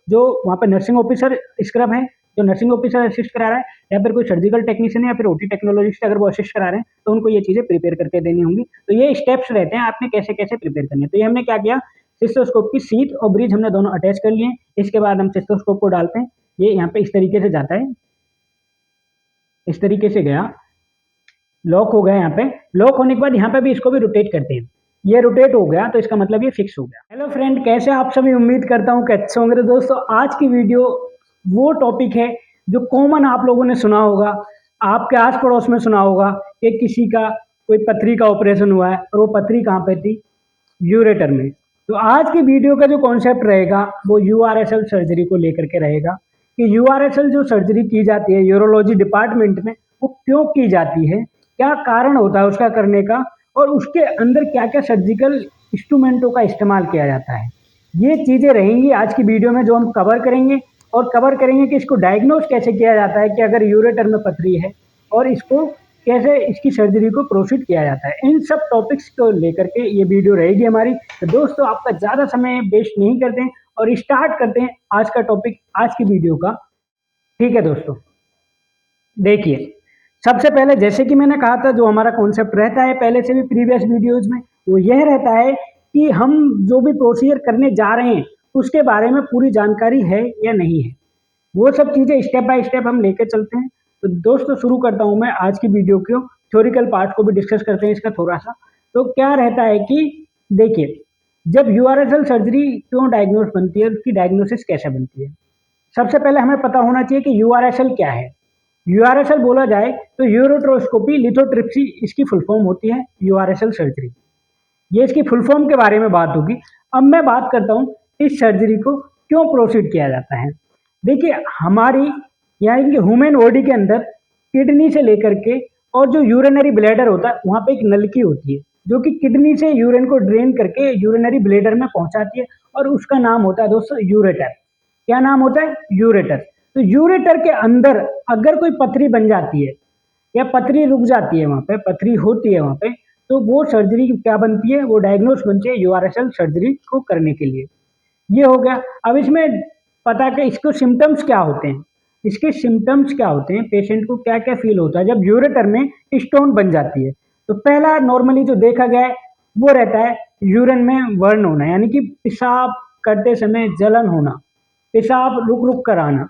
जो वहाँ पे नर्सिंग ऑफिसर स्क्रब है, जो नर्सिंग ऑफिसर असिस्ट करा रहा है, या फिर कोई सर्जिकल टेक्नीशियन है या फिर ओटी टेक्नोलॉजिस्ट अगर वो असिस्ट करा रहे हैं, तो उनको ये चीज़ें प्रिपेयर करके देनी होंगी। तो ये स्टेप्स रहते हैं आपने कैसे कैसे प्रिपेयर करने हैं। तो ये हमने क्या किया, सिस्टोस्कोप की शीट और ब्रिज हमने दोनों अटैच कर लिए। इसके बाद हम सिस्टोस्कोप को डालते हैं, ये यहाँ पे इस तरीके से जाता है, इस तरीके से गया, लॉक हो गया। यहाँ पे लॉक होने के बाद यहाँ पे भी इसको भी रोटेट करते हैं, ये रोटेट हो गया तो इसका मतलब ये फिक्स हो गया। हेलो फ्रेंड, कैसे आप सभी, उम्मीद करता हूँ कि अच्छे होंगे। तो दोस्तों आज की वीडियो वो टॉपिक है जो कॉमन आप लोगों ने सुना होगा, आपके आस पड़ोस में सुना होगा कि किसी का कोई पथरी का ऑपरेशन हुआ है और वो पथरी कहाँ पे थी, यूरेटर में। तो आज की वीडियो का जो कॉन्सेप्ट रहेगा वो यूआरएसएल सर्जरी को लेकर के रहेगा कि यूआरएसएल जो सर्जरी की जाती है यूरोलॉजी डिपार्टमेंट में, वो क्यों की जाती है, क्या कारण होता है उसका करने का, और उसके अंदर क्या क्या सर्जिकल इंस्ट्रूमेंटों का इस्तेमाल किया जाता है। ये चीज़ें रहेंगी आज की वीडियो में जो हम कवर करेंगे, और कवर करेंगे कि इसको डायग्नोज कैसे किया जाता है कि अगर यूरेटर में पथरी है, और इसको कैसे इसकी सर्जरी को प्रोसीड किया जाता है। इन सब टॉपिक्स को लेकर के ये वीडियो रहेगी हमारी। तो दोस्तों आपका ज़्यादा समय वेस्ट नहीं करते हैं और स्टार्ट करते हैं आज का टॉपिक, आज की वीडियो का। ठीक है दोस्तों, देखिए सबसे पहले जैसे कि मैंने कहा था, जो हमारा कॉन्सेप्ट रहता है पहले से भी प्रीवियस वीडियोज में, वो यह रहता है कि हम जो भी प्रोसीजर करने जा रहे हैं उसके बारे में पूरी जानकारी है या नहीं है, वो सब चीज़ें स्टेप बाय स्टेप हम लेके चलते हैं। तो दोस्तों शुरू करता हूँ मैं आज की वीडियो को, थ्योरिकल पार्ट को भी डिस्कस करते हैं इसका थोड़ा सा। तो क्या रहता है कि देखिए, जब यूआरएसएल सर्जरी क्यों डायग्नोस बनती है, उसकी डायग्नोसिस कैसे बनती है, सबसे पहले हमें पता होना चाहिए कि यूआरएसएल क्या है। यूआरएसएल बोला जाए तो यूरोट्रोस्कोपी लिथोट्रिप्सी इसकी फुल फॉर्म होती है यूआरएसएल सर्जरी। ये इसकी फुल फॉर्म के बारे में बात होगी। अब मैं बात करता हूँ इस सर्जरी को क्यों प्रोसीड किया जाता है। देखिए हमारी यानी कि ह्यूमन बॉडी के अंदर किडनी से लेकर के और जो यूरिनरी ब्लैडर होता है वहाँ पे एक नलकी होती है जो कि किडनी से यूरिन को ड्रेन करके यूरिनरी ब्लैडर में पहुँचाती है, और उसका नाम होता है दोस्तों यूरेटर। क्या नाम होता है, यूरेटर। तो यूरेटर के अंदर अगर कोई पथरी बन जाती है या पथरी रुक जाती है, वहाँ पे पथरी होती है वहाँ पे, तो वो सर्जरी क्या बनती है, वो डायग्नोस बनती है यूआरएसएल सर्जरी को करने के लिए। ये हो गया। अब इसमें पता कि इसको सिम्टम्स क्या होते हैं, इसके सिम्टम्स क्या होते हैं, पेशेंट को क्या क्या फील होता है जब यूरेटर में स्टोन बन जाती है। तो पहला नॉर्मली जो देखा गया है वो रहता है यूरिन में वर्न होना, यानी कि पेशाब करते समय जलन होना, पेशाब रुक रुक कर आना,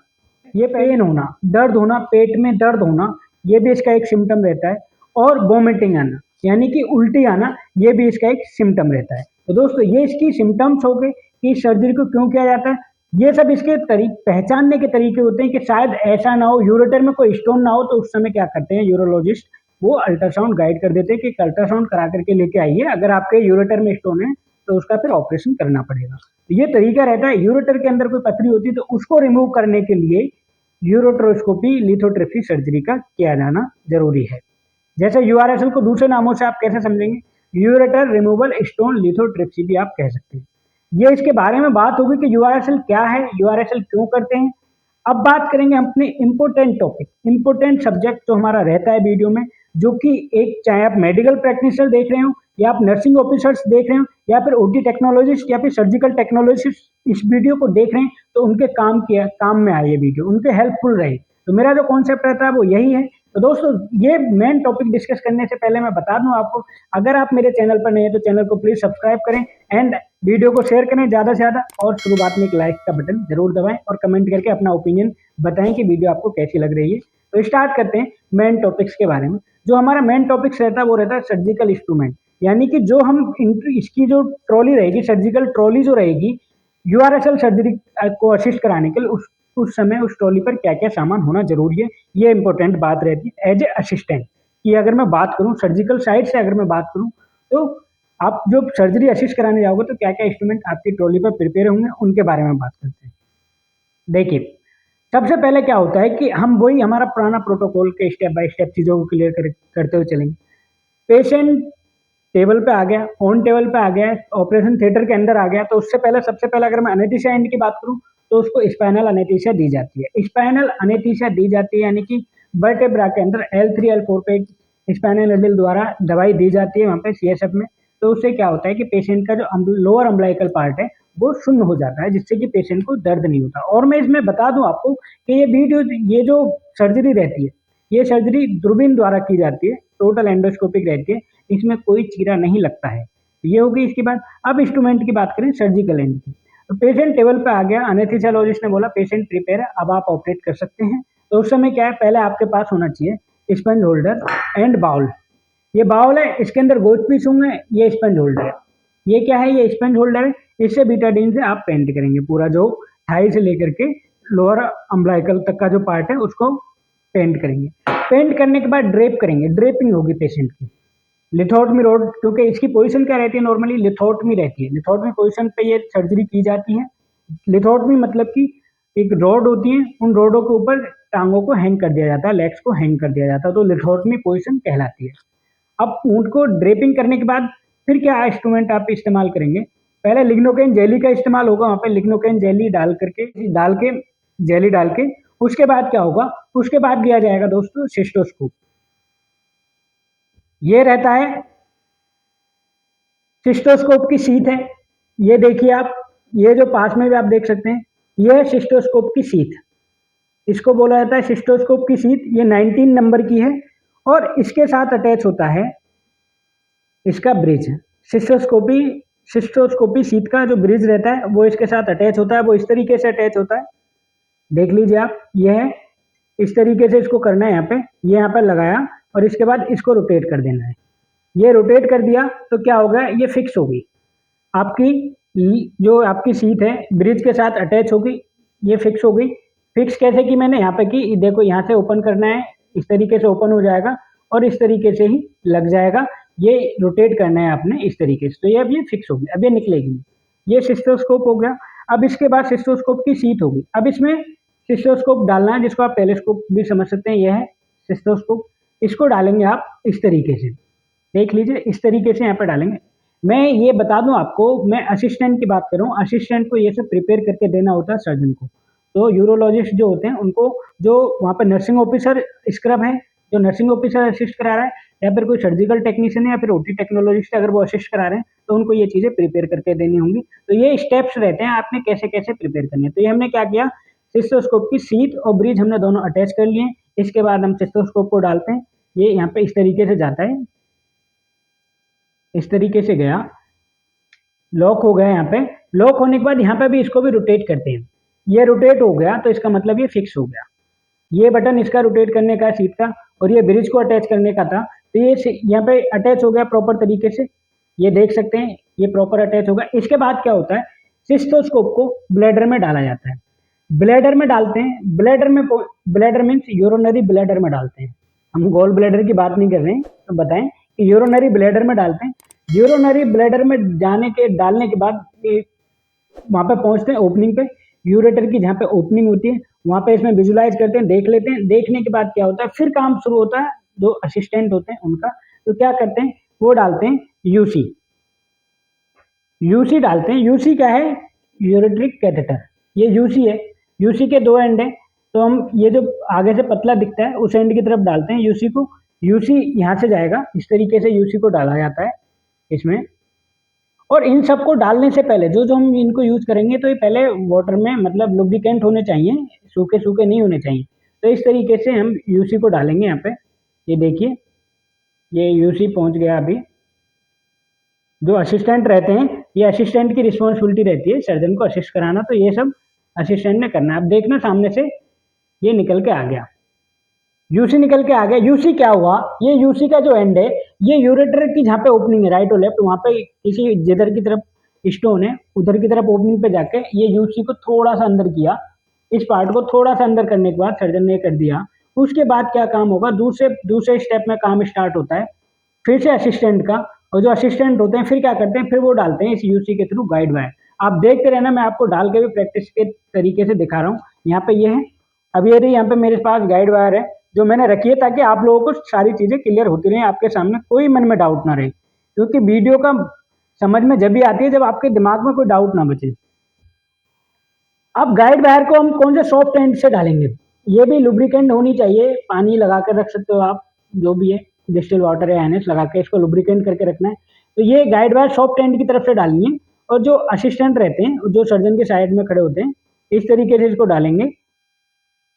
ये पेन होना, दर्द होना, पेट में दर्द होना, ये भी इसका एक सिम्टम रहता है। और वोमिटिंग आना यानी कि उल्टी आना, ये भी इसका एक सिम्टम रहता है। तो दोस्तों ये इसकी सिम्टम्स हो गए कि सर्जरी को क्यों किया जाता है। ये सब इसके पहचानने के तरीके होते हैं कि शायद ऐसा ना हो, यूरेटर में कोई स्टोन ना हो, तो उस समय क्या करते हैं यूरोलॉजिस्ट, वो अल्ट्रासाउंड गाइड कर देते हैं कि अल्ट्रासाउंड करा करके लेके आइए, अगर आपके यूरेटर में स्टोन है तो उसका फिर ऑपरेशन करना पड़ेगा। तो ये तरीका रहता है। यूरेटर के अंदर कोई पथरी होती है तो उसको रिमूव करने के लिए यूरोट्रोस्कोपी लिथोट्रिप्सी सर्जरी का किया जाना जरूरी है। जैसे यूआरएसएल को दूसरे नामों से आप कैसे समझेंगे, यूरेटर रिमूवल स्टोन लिथोट्रिप्सी भी आप कह सकते हैं। ये इसके बारे में बात होगी कि यूआरएसएल क्या है, यूआरएसएल क्यों करते हैं। अब बात करेंगे अपने इम्पोर्टेंट टॉपिक, इम्पोर्टेंट सब्जेक्ट जो हमारा रहता है वीडियो में, जो कि एक चाहे आप मेडिकल प्रैक्टिशनर देख रहे हो या आप नर्सिंग ऑफिसर्स देख रहे हो या फिर ओटी टेक्नोलॉजिस्ट या फिर सर्जिकल टेक्नोलॉजिस्ट इस वीडियो को देख रहे हैं, तो उनके काम में आए ये वीडियो, उनके हेल्पफुल रहे। तो मेरा जो कॉन्सेप्ट रहता है वो यही है। तो दोस्तों ये मेन टॉपिक डिस्कस करने से पहले मैं बता दूं आपको, अगर आप मेरे चैनल पर नए हैं तो चैनल को प्लीज सब्सक्राइब करें एंड वीडियो को शेयर करें ज़्यादा से ज़्यादा, और शुरुआत में एक लाइक का बटन जरूर दबाएं और कमेंट करके अपना ओपिनियन बताएं कि वीडियो आपको कैसी लग रही है। तो स्टार्ट करते हैं मेन टॉपिक्स के बारे में। जो हमारा मेन टॉपिक्स रहता है वो रहता है सर्जिकल इंस्ट्रूमेंट, यानी कि जो हम इसकी जो ट्रॉली रहेगी, सर्जिकल ट्रॉली जो रहेगी यूआरएसएल सर्जरी को असिस्ट कराने के लिए, उस समय उस ट्रॉली पर क्या क्या सामान होना जरूरी है, ये इंपॉर्टेंट बात रहती है एज ए असिस्टेंट। कि अगर मैं बात करूं सर्जिकल साइड से, अगर मैं बात करूं तो आप जो सर्जरी असिस्ट कराने जाओगे तो क्या क्या इंस्ट्रूमेंट आपकी ट्रॉली पर प्रिपेयर होंगे, उनके बारे में बात करते हैं। देखिए सबसे पहले क्या होता है कि हम वही हमारा पुराना प्रोटोकॉल के स्टेप बाय स्टेप चीज़ों को क्लियर करते हुए चलेंगे। पेशेंट टेबल पे आ गया, ऑन टेबल पे आ गया, ऑपरेशन थिएटर के अंदर आ गया, तो उससे पहले सबसे पहले अगर मैं एनेस्थीसिया एंड की बात करूं तो उसको स्पाइनल एनेस्थीसिया दी जाती है। स्पाइनल एनेस्थीसिया दी जाती है यानी कि वर्टेब्रा के अंदर L3 L4 पे स्पाइनल नीडल द्वारा दवाई दी जाती है वहाँ पे CSF में। तो उससे क्या होता है कि पेशेंट का जो लोअर अम्बलाइकल पार्ट है वो शून्य हो जाता है, जिससे कि पेशेंट को दर्द नहीं होता। और मैं इसमें बता दूं आपको कि ये जो सर्जरी रहती है, ये सर्जरी दूरबीन द्वारा की जाती है, टोटल एंडोस्कोपिक रहती है, इसमें कोई चीरा नहीं लगता है। ये होगी इसके बाद। अब इंस्ट्रूमेंट की बात करें सर्जिकल एंड की, तो पेशेंट टेबल पे आ गया, एनेस्थीसियोलॉजिस्ट ने बोला पेशेंट प्रिपेयर है, अब आप ऑपरेट कर सकते हैं। तो उस समय क्या है, पहले आपके पास होना चाहिए स्पंज होल्डर एंड बाउल। ये बाउल है, इसके अंदर गोज पीस होंगे, ये स्पंज होल्डर है। ये क्या है, ये स्पंज होल्डर है, इससे बीटाडीन से आप पेंट करेंगे पूरा, जो थाई से लेकर के लोअर अम्बलाइकल तक का जो पार्ट है उसको पेंट करेंगे। पेंट करने के बाद ड्रेप करेंगे, ड्रेपिंग होगी पेशेंट की। लिथोटमी रोड, क्योंकि इसकी पोजीशन क्या रहती है, नॉर्मली लिथोटमी रहती है, लिथोटमी पोजीशन पे ये सर्जरी की जाती है। लिथोटमी मतलब कि एक रोड होती है, उन रोडों के ऊपर टांगों को हैंग कर दिया जाता है, लेग्स को हैंग कर दिया जाता है, तो लिथोटमी पोजीशन कहलाती है। अब ऊंट को ड्रेपिंग करने के बाद फिर क्या इंस्ट्रूमेंट आप इस्तेमाल करेंगे, पहले लिग्नोकेन जेली का इस्तेमाल होगा, वहाँ पे लिग्नोकेन जेली डाल के जेली डाल के उसके बाद क्या होगा, उसके बाद दिया जाएगा दोस्तों सिस्टोस्कोप। ये रहता है सिस्टोस्कोप की शीट है, ये देखिए आप, ये जो पास में भी आप देख सकते हैं, ये है सिस्टोस्कोप की शीट, इसको बोला जाता है सिस्टोस्कोप की शीट। ये 19 नंबर की है और इसके साथ अटैच होता है इसका ब्रिज। सिस्टोस्कोपी शीट का जो ब्रिज रहता है वो इसके साथ अटैच होता है, वो इस तरीके से अटैच होता है, देख लीजिए आप, ये है, इस तरीके से इसको करना है, यहाँ पे ये यहाँ पर लगाया और इसके बाद इसको रोटेट कर देना है। ये रोटेट कर दिया तो क्या होगा, ये फिक्स होगी आपकी, जो आपकी सीट है ब्रिज के साथ अटैच होगी, ये फिक्स हो गई। फिक्स कैसे की मैंने यहाँ पे की, देखो यहाँ से ओपन करना है, इस तरीके से ओपन हो जाएगा और इस तरीके से ही लग जाएगा, ये रोटेट करना है आपने इस तरीके से, तो ये अब ये फिक्स होगी, अब ये निकलेगी। ये सिस्टोस्कोप हो गया। अब इसके बाद सिस्टोस्कोप की सीट होगी, अब इसमें सिस्टोस्कोप डालना है, जिसको आप टेलीस्कोप भी समझ सकते हैं, यह है सिस्टोस्कोप। इसको डालेंगे आप इस तरीके से, देख लीजिए, इस तरीके से यहाँ पे डालेंगे। मैं ये बता दूं आपको, मैं असिस्टेंट की बात कर रहा हूँ, असिस्टेंट को ये सब प्रिपेयर करके देना होता है सर्जन को। तो यूरोलॉजिस्ट जो होते हैं उनको, जो वहाँ पे नर्सिंग ऑफिसर स्क्रब है, जो नर्सिंग ऑफिसर असिस्ट करा रहा है, या फिर कोई सर्जिकल टेक्नीशियन है या फिर ओटी टेक्नोलॉजिस्ट अगर वो असिस्ट करा रहे हैं, तो उनको ये चीज़ें प्रिपेयर करके देनी होंगी। तो ये स्टेप्स रहते हैं आपने कैसे कैसे प्रिपेयर करने हैं। तो ये हमने क्या किया, सिस्टोस्कोप की सीट और ब्रिज हमने दोनों अटैच कर लिए। इसके बाद हम सिस्टोस्कोप को डालते हैं, ये यहाँ पे इस तरीके से जाता है, इस तरीके से गया, लॉक हो गया। यहाँ पे लॉक होने के बाद यहाँ पे भी इसको भी रोटेट करते हैं, ये रोटेट हो गया तो इसका मतलब ये फिक्स हो गया। ये बटन इसका रोटेट करने का सीट का, और ये ब्रिज को अटैच करने का था, तो ये यहाँ पे अटैच हो गया प्रॉपर तरीके से, ये देख सकते हैं, ये प्रॉपर अटैच होगा। इसके बाद क्या होता है, सिस्टोस्कोप को ब्लैडर में डाला जाता है, ब्लैडर में डालते हैं, ब्लैडर मीन्स यूरोनरी ब्लैडर में डालते हैं, हम गोल ब्लैडर की बात नहीं कर रहे हैं, तो बताएं कि यूरोनरी ब्लैडर में डालते हैं। यूरोनरी ब्लैडर में डालने के बाद वहाँ पे पहुँचते हैं ओपनिंग पे, यूरेटर की जहाँ पे ओपनिंग होती है वहाँ पे इसमें विजुलाइज करते हैं, देख लेते हैं। देखने के बाद क्या होता है, फिर काम शुरू होता है जो असिस्टेंट होते हैं उनका। तो क्या करते हैं, वो डालते हैं यूसी डालते हैं। यूसी क्या है, यूरेट्रिक कैथेटर, ये यूसी है, यूसी के दो एंड है, तो हम ये जो आगे से पतला दिखता है उस एंड की तरफ डालते हैं यूसी को। यूसी यहाँ से जाएगा, इस तरीके से यूसी को डाला जाता है इसमें। और इन सबको डालने से पहले जो हम इनको यूज करेंगे, तो ये पहले वाटर में मतलब लुब्रिकेंट होने चाहिए, सूखे सूखे नहीं होने चाहिए। तो इस तरीके से हम यूसी को डालेंगे यहाँ पे, ये देखिए, ये यूसी पहुँच गया। अभी जो असिस्टेंट रहते हैं, ये असिस्टेंट की रिस्पॉन्सिबिलिटी रहती है सर्जन को असिस्ट कराना, तो ये सब असिस्टेंट ने करना है। अब देखना सामने से ये निकल के आ गया, यूसी निकल के आ गया। यूसी क्या हुआ, ये यूसी का जो एंड है, ये यूरेटर की जहाँ पे ओपनिंग है राइट और लेफ्ट, वहाँ पे किसी जिधर की तरफ स्टोन है उधर की तरफ ओपनिंग पे जाके ये यूसी को थोड़ा सा अंदर किया, इस पार्ट को थोड़ा सा अंदर करने के बाद सर्जन ने कर दिया। उसके बाद क्या काम होगा, दूसरे स्टेप में काम स्टार्ट होता है फिर से असिस्टेंट का, और जो असिस्टेंट होते हैं फिर क्या करते हैं, फिर वो डालते हैं इस यूसी के थ्रू गाइड वायर। आप देखते रहना, मैं आपको डाल के भी प्रैक्टिस के तरीके से दिखा रहा हूँ। यहाँ पे ये है, अब ये रही, यहाँ पे मेरे पास गाइड वायर है जो मैंने रखी है, ताकि आप लोगों को सारी चीज़ें क्लियर होती रहें, आपके सामने कोई मन में डाउट ना रहे, क्योंकि वीडियो का समझ में जब भी आती है जब आपके दिमाग में कोई डाउट ना बचे। अब गाइड वायर को हम कौन से सॉफ्ट एंड से डालेंगे, ये भी लुब्रिकेंट होनी चाहिए, पानी लगा कर रख सकते हो आप, जो भी है डिस्टिल वाटर या एनएस लगा के इसको लुब्रिकेंट करके रखना है। तो ये गाइड वायर सॉफ्ट एंड की तरफ से डालेंगे, और जो असिस्टेंट रहते हैं जो सर्जन के साइड में खड़े होते हैं इस तरीके से इसको डालेंगे।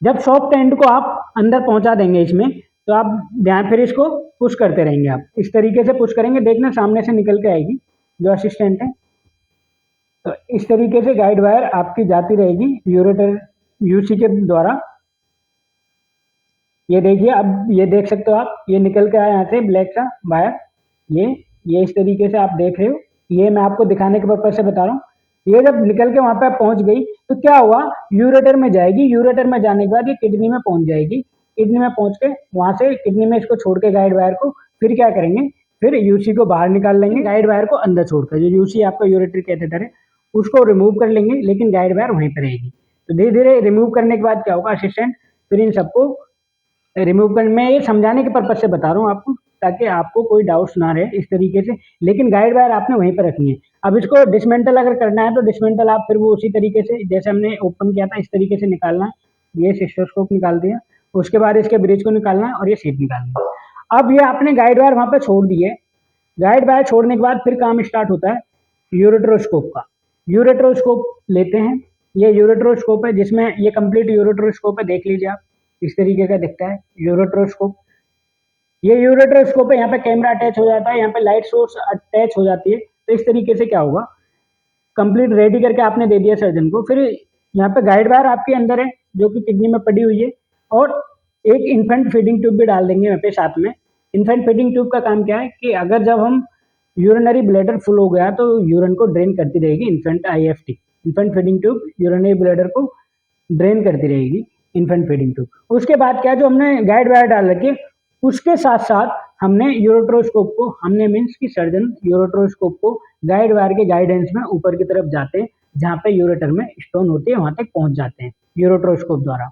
जब सॉफ्ट एंड को आप अंदर पहुंचा देंगे इसमें तो आप ध्यान फिर इसको पुश करते रहेंगे। आप इस तरीके से पुश करेंगे, देखना सामने से निकल के आएगी जो असिस्टेंट है। तो इस तरीके से गाइड वायर आपकी जाती रहेगी यूरेटर यूसी के द्वारा। ये देखिए, अब ये देख सकते हो आप, ये निकल के आया यहाँ से ब्लैक सा वायर। ये इस तरीके से आप देख रहे हो। ये मैं आपको दिखाने के पर्पज से बता रहा हूँ। ये जब निकल के वहां पे पहुंच गई तो क्या हुआ, यूरेटर में जाएगी। यूरेटर में जाने के बाद ये किडनी में पहुंच जाएगी। किडनी में पहुंच के वहां से किडनी में इसको छोड़ के गाइड वायर को फिर क्या करेंगे, फिर यूसी को बाहर निकाल लेंगे, गाइड वायर को अंदर छोड़कर। जो यूसी आपका यूरेटरी कैथेटर है उसको रिमूव कर लेंगे, लेकिन गाइड वायर वहीं पर रहेगी। तो धीरे धीरे रिमूव करने के बाद क्या होगा, असिस्टेंट फिर इन सबको रिमूव करने में, ये समझाने के पर्पज से बता रहा हूँ आपको ताकि आपको कोई डाउट्स ना रहे इस तरीके से। लेकिन गाइड वायर आपने वहीं पर रखनी है। अब इसको डिसमेंटल अगर करना है तो डिसमेंटल आप फिर वो उसी तरीके से जैसे हमने ओपन किया था इस तरीके से निकालना है। ये सिस्टोस्कोप निकाल दिया, उसके बाद इसके ब्रिज को निकालना है और ये सीट निकालना है। अब ये आपने गाइड वायर वहां पर छोड़ दिए। गाइड वायर छोड़ने के बाद फिर काम स्टार्ट होता है यूरेट्रोस्कोप का। यूरेट्रोस्कोप लेते हैं, ये यूरेट्रोस्कोप है जिसमें ये कंप्लीट यूरेट्रोस्कोप है, देख लीजिए आप इस तरीके का दिखता है यूरेट्रोस्कोप। ये यूरेट्रोस्कोप है, यहाँ पे कैमरा अटैच हो जाता है, यहाँ पे लाइट सोर्स अटैच हो जाती है। तो इस तरीके से क्या होगा, कंप्लीट रेडी करके आपने दे दिया सर्जन को। फिर यहाँ पे गाइड वायर आपके अंदर है जो कि किडनी में पड़ी हुई है, और एक इन्फेंट फीडिंग ट्यूब भी डाल देंगे यहाँ पे साथ में। इन्फेंट फीडिंग ट्यूब का काम क्या है कि अगर जब हम यूरिनरी ब्लैडर फुल हो गया तो यूरिन को ड्रेन करती रहेगी infant IFT, infant feeding tube urinary bladder को ड्रेन करती रहेगी इन्फेंट फीडिंग ट्यूब। उसके बाद क्या, जो हमने गाइड वायर डाल रखी है उसके साथ साथ हमने यूरोट्रोस्कोप को, हमने मीन्स की सर्जन यूरोट्रोस्कोप को गाइड वायर के गाइडेंस में ऊपर की तरफ जाते हैं, जहाँ पे यूरेटर में स्टोन होती है वहां तक पहुंच जाते हैं यूरोट्रोस्कोप द्वारा।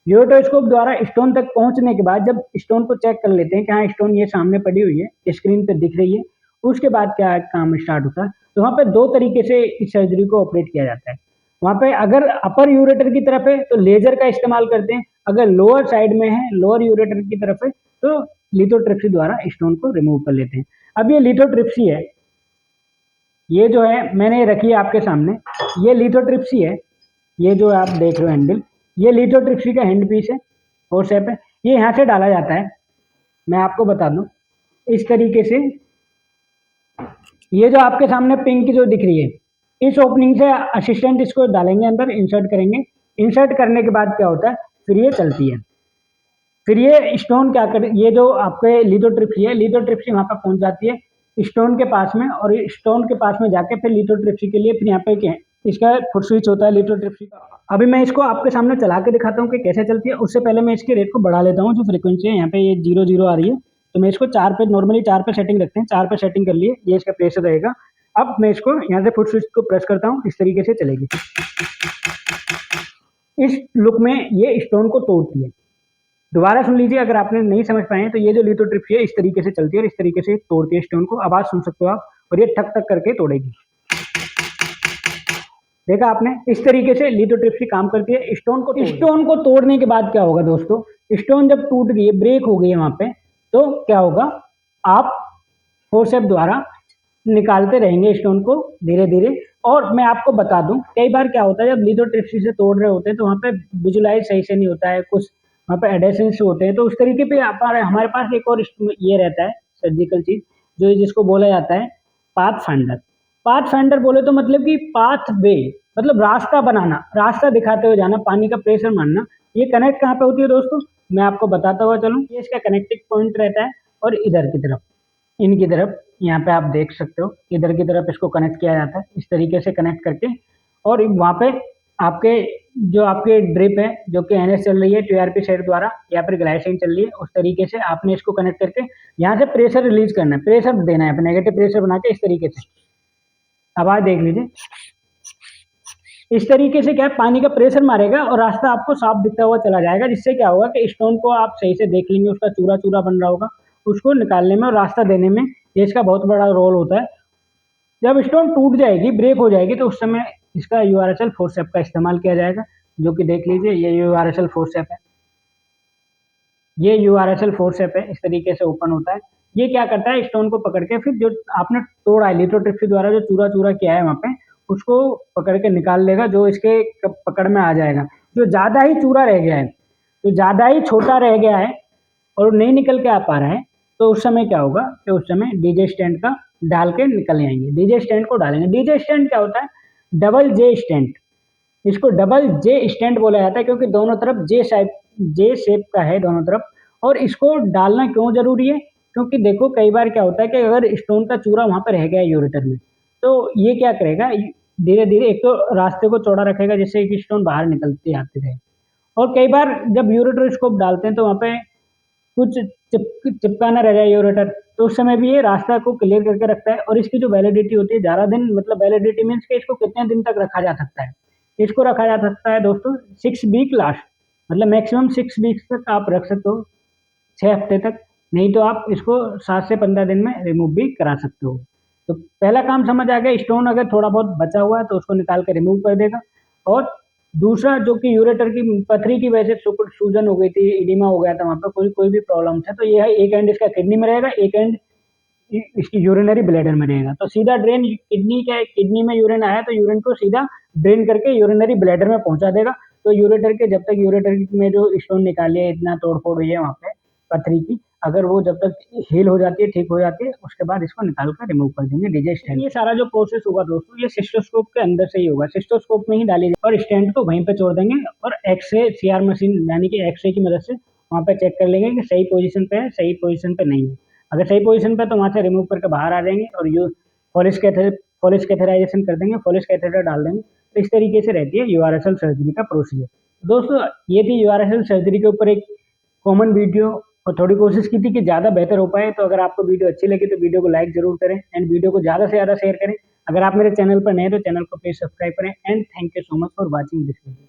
यूरोट्रोस्कोप द्वारा स्टोन तक पहुंचने के बाद जब स्टोन को चेक कर लेते हैं कि हाँ स्टोन ये सामने पड़ी हुई है, स्क्रीन पे दिख रही है, उसके बाद क्या काम स्टार्ट होता है। तो वहाँ पे दो तरीके से इस सर्जरी को ऑपरेट किया जाता है। वहाँ पे अगर अपर यूरेटर की तरफ है तो लेजर का इस्तेमाल करते हैं, अगर लोअर साइड में है, लोअर यूरेटर की तरफ है, तो लिथोट्रिप्सी द्वारा स्टोन को रिमूव कर लेते हैं। अब ये लिथोट्रिप्सी है, ये जो है मैंने रखी है आपके सामने, ये लिथोट्रिप्सी है। ये जो आप देख रहे हो हैंडल, ये लिथोट्रिप्सी का हैंड पीस है, फोर्सेप है। ये यहाँ से डाला जाता है, मैं आपको बता दूं इस तरीके से। ये जो आपके सामने पिंक जो दिख रही है, इस ओपनिंग से असिस्टेंट इसको डालेंगे अंदर, इंसर्ट करेंगे। इंसर्ट करने के बाद क्या होता है, फिर ये चलती है। फिर ये स्टोन क्या कर, ये जो आपके लिथोट्रिप्सी है, लिथोट्रिप्सी वहां पर पहुंच जाती है स्टोन के पास में, और स्टोन के पास में जाके फिर लिथोट्रिप्सी के लिए फिर यहाँ पे क्या इसका फुट स्विच होता है लिथोट्रिप्सी का। अभी मैं इसको आपके सामने चला के दिखाता हूँ कि कैसे चलती है। उससे पहले मैं इसके रेट को बढ़ा लेता हूँ। जो फ्रीक्वेंसी है यहाँ पे ये 0 आ रही है, तो मैं इसको 4 पे, नॉर्मली 4 पे सेटिंग रखते हैं, 4 पे सेटिंग कर लिए, ये इसका प्रेशर रहेगा। अब मैं इसको यहाँ से फुट स्विच को प्रेस करता हूँ, इस तरीके से चलेगी। इस लुक में ये स्टोन को तोड़ती है। दोबारा सुन लीजिए अगर आपने नहीं समझ पाए तो ये जो लिथोट्रिप्सी है इस तरीके से चलती है और इस तरीके से तोड़ती है स्टोन को। आवाज सुन सकते हो आप, और ये ठक ठक करके तोड़ेगी। देखा आपने, इस तरीके से लिथोट्रिप्सी काम करती है। स्टोन को तोड़ने के बाद क्या होगा दोस्तों, स्टोन जब टूट गई, ब्रेक हो गई है वहां पे, तो क्या होगा, आप फोर्सेप द्वारा निकालते रहेंगे स्टोन को धीरे धीरे। और मैं आपको बता दूं, कई बार क्या होता है जब लिथोट्रिप्सी से तोड़ रहे होते हैं तो वहाँ पे विजुलाइज सही से नहीं होता है, कुछ वहाँ पे एडेशंस होते हैं। तो उस तरीके पे हमारे पास एक और ये रहता है सर्जिकल चीज, जो जिसको बोला जाता है पाथ फाइंडर। पाथ फाइंडर बोले तो मतलब कि पाथ वे, मतलब रास्ता बनाना, रास्ता दिखाते हुए जाना, पानी का प्रेशर मारना। ये कनेक्ट कहाँ पे होती है दोस्तों, मैं आपको बताता हुआ चलूँ। ये इसका कनेक्टिंग पॉइंट रहता है, और इधर की तरफ, इनकी तरफ, यहाँ पे आप देख सकते हो इधर की तरफ इसको कनेक्ट किया जाता है, इस तरीके से कनेक्ट करके। और वहाँ पे आपके जो आपके ड्रिप है, जो कि एनएस चल रही है टीआरपी साइड द्वारा, या फिर ग्लाइसिन चल रही है, उस तरीके से आपने इसको कनेक्ट करके यहाँ से प्रेशर रिलीज करना है, प्रेशर देना है, नेगेटिव प्रेशर बना के इस तरीके से। आवाज देख लीजिए, इस तरीके से क्या पानी का प्रेशर मारेगा और रास्ता आपको साफ दिखता हुआ चला जाएगा, जिससे क्या होगा कि स्टोन को आप सही से देख लेंगे, उसका चूरा चूरा बन रहा होगा, उसको निकालने में और रास्ता देने में ये इसका बहुत बड़ा रोल होता है। जब स्टोन टूट जाएगी, ब्रेक हो जाएगी, तो उस समय इसका यूआरएसएल फोर्सेप का इस्तेमाल किया जाएगा, जो कि देख लीजिए ये यूआरएसएल फोर्सेप है, ये यूआरएसएल फोर्सेप है, इस तरीके से ओपन होता है। ये क्या करता है, स्टोन को पकड़ के फिर जो आपने तोड़ा है लिथोट्रिप्सी द्वारा, जो चूरा चूरा किया है वहाँ पे, उसको पकड़ के निकाल लेगा, जो इसके पकड़ में आ जाएगा। जो ज़्यादा ही चूरा रह गया है, जो ज़्यादा ही छोटा रह गया है और नहीं निकल के आ पा रहा है, तो उस समय क्या होगा कि उस समय डीजे स्टैंड का डाल के निकल आएंगे। डीजे स्टैंड को डालेंगे। डीजे स्टैंड क्या होता है, डबल जे स्टैंड। इसको डबल जे स्टैंड बोला जाता है क्योंकि दोनों तरफ जे शेप का है दोनों तरफ। और इसको डालना क्यों जरूरी है, क्योंकि देखो कई बार क्या होता है कि अगर स्टोन का चूरा वहां पर रह गया यूरेटर में, तो ये क्या करेगा, धीरे धीरे एक तो रास्ते को चौड़ा रखेगा जिससे कि स्टोन बाहर निकलते आते रहे। और कई बार जब यूरेटर स्कोप डालते हैं तो वहाँ पे कुछ चिपकाना रह जाए यूरेटर, तो उस समय भी ये रास्ता को क्लियर करके रखता है। और इसकी जो वैलिडिटी होती है ज़्यादा दिन, मतलब वैलिडिटी मीन्स कि इसको कितने दिन तक रखा जा सकता है, इसको रखा जा सकता है दोस्तों 6 वीक लास्ट, मतलब मैक्सिमम 6 वीक्स तक आप रख सकते हो, 6 हफ्ते तक। नहीं तो आप इसको 7 से 15 दिन में रिमूव भी करा सकते हो। तो पहला काम समझ आ गया, स्टोन अगर थोड़ा बहुत बचा हुआ है तो उसको निकाल कर रिमूव कर देगा। और दूसरा जो कि यूरेटर की पथरी की वजह से सूजन हो गई थी, इडिमा हो गया था वहाँ पे, कोई कोई भी प्रॉब्लम है, तो ये है एक एंड इसका किडनी में रहेगा, एक एंड इसकी यूरिनरी ब्लैडर में रहेगा। तो सीधा ड्रेन किडनी क्या है, किडनी में यूरिन आया तो यूरिन को सीधा ड्रेन करके यूरिनरी ब्लैडर में पहुंचा देगा। तो यूरेटर के जब तक यूरेटर में जो स्टोन निकाले, इतना तोड़ फोड़ हुई है वहाँ पे पथरी की, अगर वो जब तक हील हो जाती है, ठीक हो जाती है, उसके बाद इसको निकाल कर रिमूव कर देंगे डीजे स्टैंड। ये सारा जो प्रोसेस होगा दोस्तों, ये सिस्टोस्कोप के अंदर से ही होगा, सिस्टोस्कोप में ही डाली जाएगी और स्टैंड को वहीं पे छोड़ देंगे और एक्सरे सीआर मशीन यानी कि एक्सरे की मदद से वहाँ पे चेक कर लेंगे कि सही पोजीशन पे है, सही पोजीशन पे नहीं है। अगर सही पोजीशन पे तो वहाँ से रिमूव करके बाहर आ जाएंगे और यू फॉलिस कैथेराइजेशन कर देंगे, फॉलिस कैथेटर डाल देंगे। तो इस तरीके से रहती है यूआरएसएल सर्जरी का प्रोसीजर। दोस्तों ये थी यूआरएसएल सर्जरी के ऊपर एक कॉमन वीडियो, और थोड़ी कोशिश की थी कि ज़्यादा बेहतर हो पाए। तो अगर आपको वीडियो अच्छी लगी तो वीडियो को लाइक जरूर करें एंड वीडियो को ज़्यादा से ज़्यादा शेयर करें। अगर आप मेरे चैनल पर नए हैं तो चैनल को प्लीज़ सब्सक्राइब करें and thank you so much for watching this video.